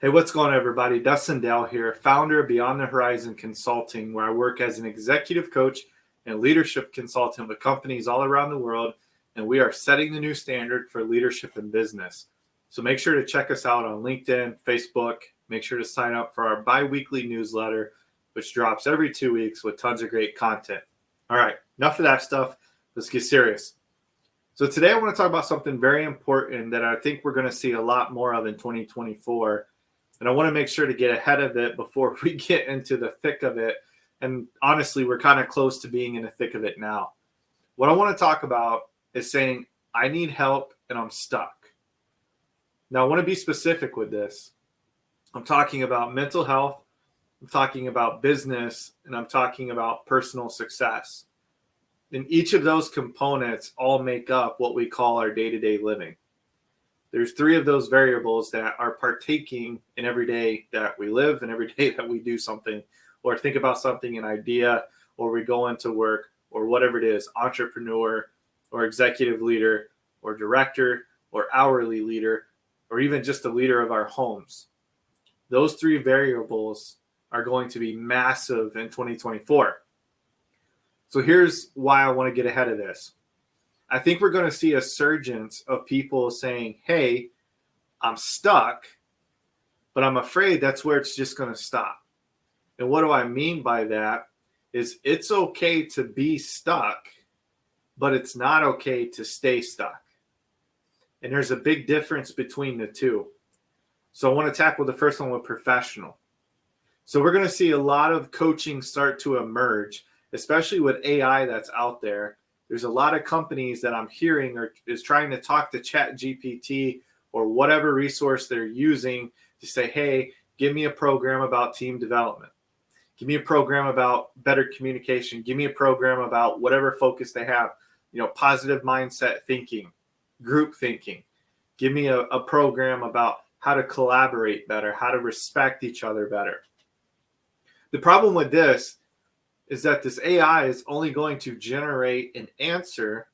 Hey, what's going on, everybody? Dustin Dell here, founder of Beyond the Horizon Consulting, where I work as an executive coach and leadership consultant with companies all around the world, and we are setting the new standard for leadership in business. So make sure to check us out on LinkedIn, Facebook. Make sure to sign up for our bi-weekly newsletter, which drops every 2 weeks with tons of great content. All right, enough of that stuff. Let's get serious. So today I want to talk about something very important that I think we're going to see a lot more of in 2024. And I want to make sure to get ahead of it before we get into the thick of it. And honestly, we're kind of close to being in the thick of it now. What I want to talk about is saying, I need help and I'm stuck. Now, I want to be specific with this. I'm talking about mental health, I'm talking about business, and I'm talking about personal success. And each of those components all make up what we call our day-to-day living. There's three of those variables that are partaking in every day that we live and every day that we do something or think about something, an idea, or we go into work or whatever it is, entrepreneur or executive leader or director or hourly leader or even just the leader of our homes. Those three variables are going to be massive in 2024. So here's why I want to get ahead of this. I think we're going to see a surgence of people saying, hey, I'm stuck, but I'm afraid that's where it's just going to stop. And what do I mean by that is it's okay to be stuck, but it's not okay to stay stuck. And there's a big difference between the two. So I want to tackle the first one with professional. So we're going to see a lot of coaching start to emerge, especially with AI that's out there. There's a lot of companies that I'm hearing is trying to talk to ChatGPT or whatever resource they're using to say, hey, give me a program about team development. Give me a program about better communication. Give me a program about whatever focus they have, positive mindset thinking, group thinking. Give me a program about how to collaborate better, how to respect each other better. The problem with this is that this AI is only going to generate an answer,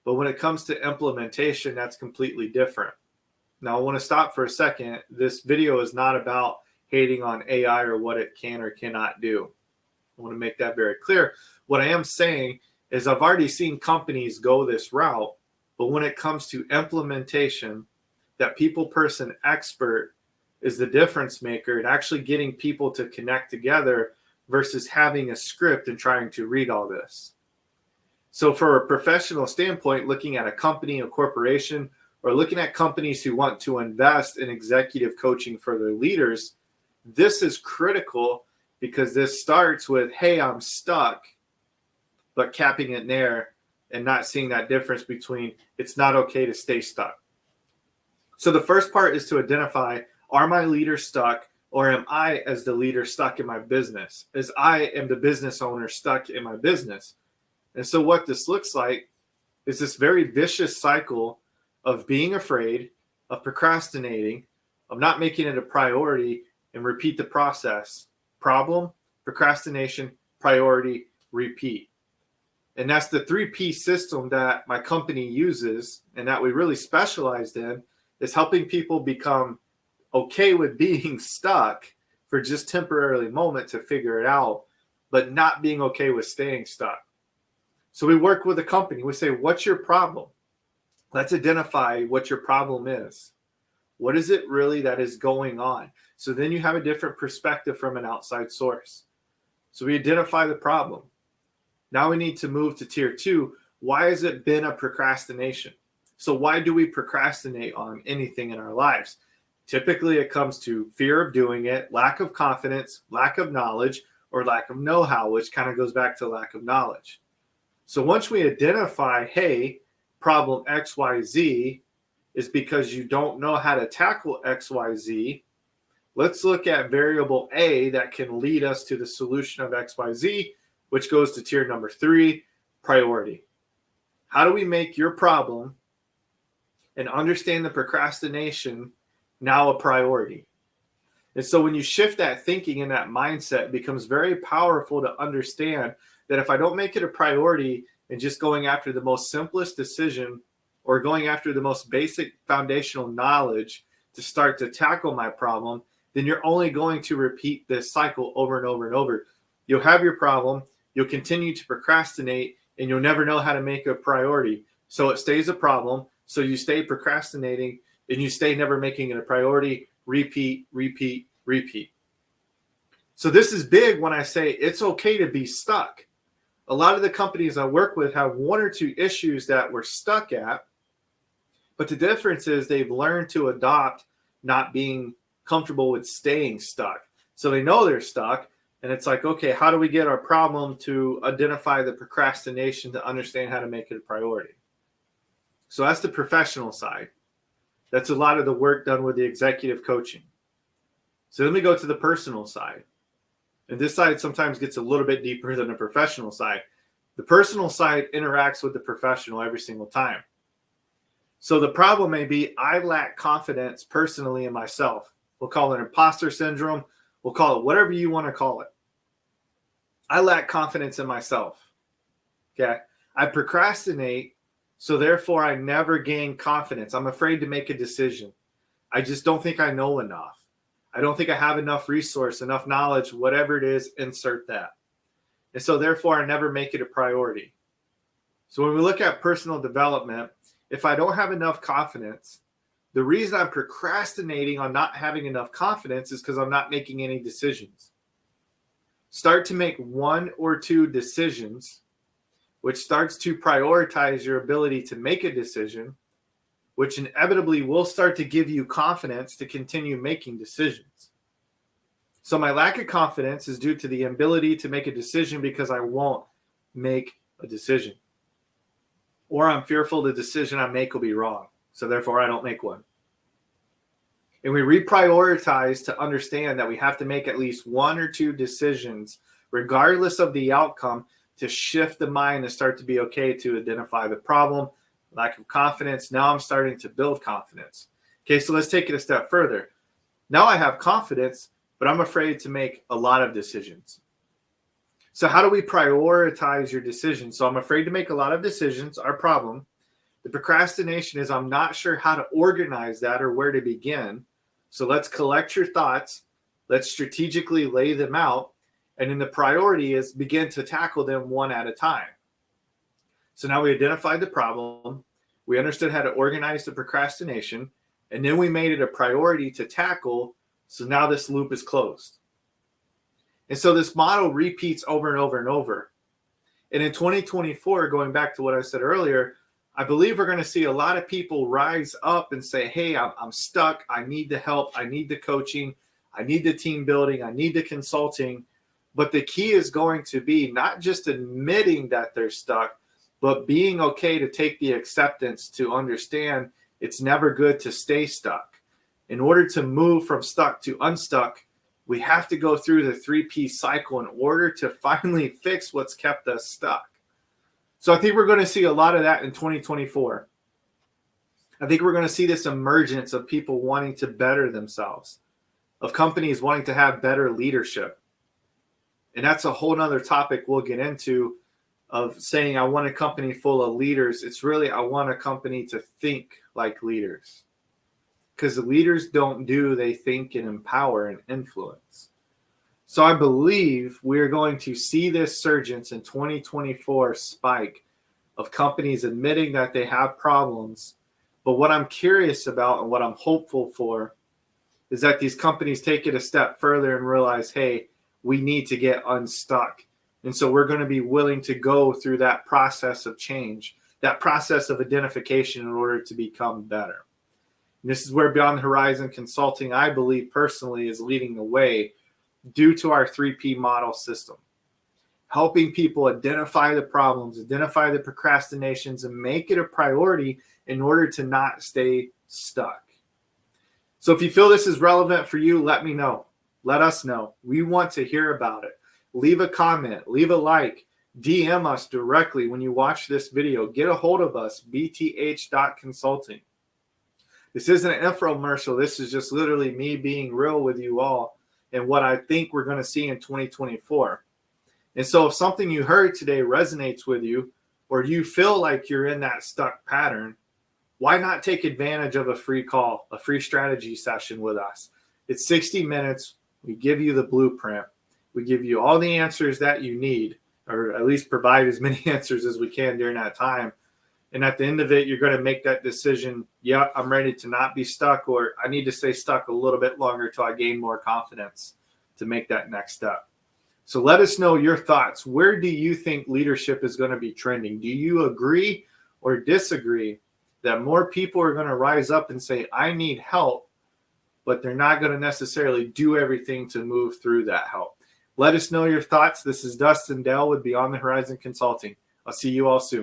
but when it comes to implementation, that's completely different. Now, I want to stop for a second. This video is not about hating on AI or what it can or cannot do. I want to make that very clear. What I am saying is I've already seen companies go this route, but when it comes to implementation, that people person expert is the difference maker and actually getting people to connect together versus having a script and trying to read all this. So for a professional standpoint, looking at a company, a corporation, or looking at companies who want to invest in executive coaching for their leaders, this is critical because this starts with, hey, I'm stuck, but capping it there and not seeing that difference between it's not okay to stay stuck. So the first part is to identify, are my leaders stuck? Or am I, as the leader, stuck in my business? As I am the business owner stuck in my business? And so what this looks like is this very vicious cycle of being afraid, of procrastinating, of not making it a priority, and repeat the process. Problem, procrastination, priority, repeat. And that's the 3P system that my company uses and that we really specialized in, is helping people become okay with being stuck for just temporarily moment to figure it out, but not being okay with staying stuck. So we work with a company. We say, what's your problem? Let's identify what your problem is. What is it really that is going on? So then you have a different perspective from an outside source. So we identify the problem. Now we need to move to tier 2. Why has it been a procrastination? So why do we procrastinate on anything in our lives? Typically, it comes to fear of doing it, lack of confidence, lack of knowledge, or lack of know-how, which kind of goes back to lack of knowledge. So once we identify, hey, problem XYZ is because you don't know how to tackle XYZ, let's look at variable A that can lead us to the solution of XYZ, which goes to tier number 3, priority. How do we make your problem and understand the procrastination now a priority? And so when you shift that thinking and that mindset, it becomes very powerful to understand that if I don't make it a priority and just going after the most simplest decision or going after the most basic foundational knowledge to start to tackle my problem, then you're only going to repeat this cycle over and over and over. You'll have your problem, you'll continue to procrastinate, and you'll never know how to make a priority. So it stays a problem. So you stay procrastinating and you stay never making it a priority. Repeat, repeat, repeat. So this is big when I say it's okay to be stuck. A lot of the companies I work with have one or two issues that we're stuck at, but the difference is they've learned to adopt not being comfortable with staying stuck. So they know they're stuck, and it's like, okay, how do we get our problem to identify the procrastination to understand how to make it a priority? So that's the professional side. That's a lot of the work done with the executive coaching. So then we go to the personal side. And this side sometimes gets a little bit deeper than the professional side. The personal side interacts with the professional every single time. So the problem may be I lack confidence personally in myself. We'll call it imposter syndrome. We'll call it whatever you want to call it. I lack confidence in myself. Okay. I procrastinate, so therefore I never gain confidence. I'm afraid to make a decision. I just don't think I know enough. I don't think I have enough resource, enough knowledge, whatever it is, insert that. And so therefore I never make it a priority. So when we look at personal development, if I don't have enough confidence, the reason I'm procrastinating on not having enough confidence is because I'm not making any decisions. Start to make one or two decisions, which starts to prioritize your ability to make a decision, which inevitably will start to give you confidence to continue making decisions. So my lack of confidence is due to the ability to make a decision because I won't make a decision. Or I'm fearful the decision I make will be wrong. So therefore I don't make one. And we reprioritize to understand that we have to make at least one or two decisions, regardless of the outcome, to shift the mind and start to be okay to identify the problem. Lack of confidence. Now I'm starting to build confidence. Okay, so let's take it a step further. Now I have confidence, but I'm afraid to make a lot of decisions. So how do we prioritize your decisions? So I'm afraid to make a lot of decisions, our problem. The procrastination is I'm not sure how to organize that or where to begin. So let's collect your thoughts. Let's strategically lay them out. And then the priority is begin to tackle them one at a time. So now we identified the problem. We understood how to organize the procrastination. And then we made it a priority to tackle. So now this loop is closed. And so this model repeats over and over and over. And in 2024, going back to what I said earlier, I believe we're going to see a lot of people rise up and say, hey, I'm stuck. I need the help. I need the coaching. I need the team building. I need the consulting. But the key is going to be not just admitting that they're stuck, but being okay to take the acceptance to understand it's never good to stay stuck. In order to move from stuck to unstuck, we have to go through the 3P cycle in order to finally fix what's kept us stuck. So I think we're going to see a lot of that in 2024. I think we're going to see this emergence of people wanting to better themselves, of companies wanting to have better leadership. And that's a whole nother topic we'll get into, of saying I want a company full of leaders. It's really I want a company to think like leaders. Because the leaders don't do, they think and empower and influence. So I believe we're going to see this surgence in 2024 spike of companies admitting that they have problems. But what I'm curious about and what I'm hopeful for is that these companies take it a step further and realize, hey, we need to get unstuck. And so we're going to be willing to go through that process of change, that process of identification in order to become better. And this is where Beyond the Horizon Consulting, I believe personally, is leading the way due to our 3P model system, helping people identify the problems, identify the procrastinations, and make it a priority in order to not stay stuck. So if you feel this is relevant for you, let me know. Let us know. We want to hear about it. Leave a comment, leave a like, DM us directly when you watch this video. Get a hold of us, bth.consulting. This isn't an infomercial. This is just literally me being real with you all and what I think we're going to see in 2024. And so if something you heard today resonates with you, or you feel like you're in that stuck pattern, why not take advantage of a free call, a free strategy session with us? It's 60 minutes. We give you the blueprint. We give you all the answers that you need, or at least provide as many answers as we can during that time. And at the end of it, you're going to make that decision. Yeah, I'm ready to not be stuck, or I need to stay stuck a little bit longer till I gain more confidence to make that next step. So let us know your thoughts. Where do you think leadership is going to be trending? Do you agree or disagree that more people are going to rise up and say, I need help, but they're not going to necessarily do everything to move through that help? Let us know your thoughts. This is Dustin Dell with Beyond the Horizon Consulting. I'll see you all soon.